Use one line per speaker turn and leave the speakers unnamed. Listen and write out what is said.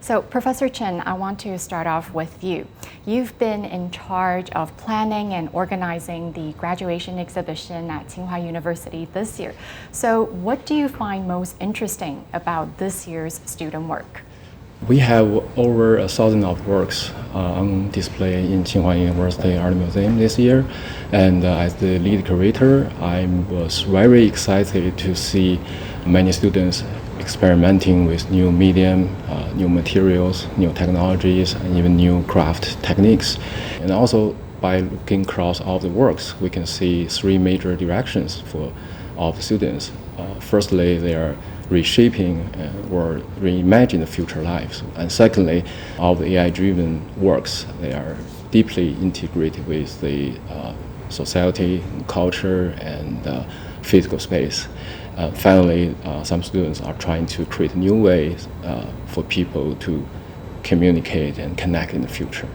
So, Professor Chen, I want to start off with you. You've been in charge of planning and organizing the graduation exhibition at Tsinghua University this year. So, what do you find most interesting about this year's student work?
We have over 1,000 of works on display in Tsinghua University Art Museum this year. And as the lead curator, I was very excited to see many students experimenting with new medium, new materials, new technologies, and even new craft techniques. And also, by looking across all the works, we can see three major directions for all the students. Firstly, they are reshaping or reimagine the future lives. And secondly, all the AI-driven works, they are deeply integrated with the society, culture, and physical space. Finally, some students are trying to create new ways for people to communicate and connect in the future.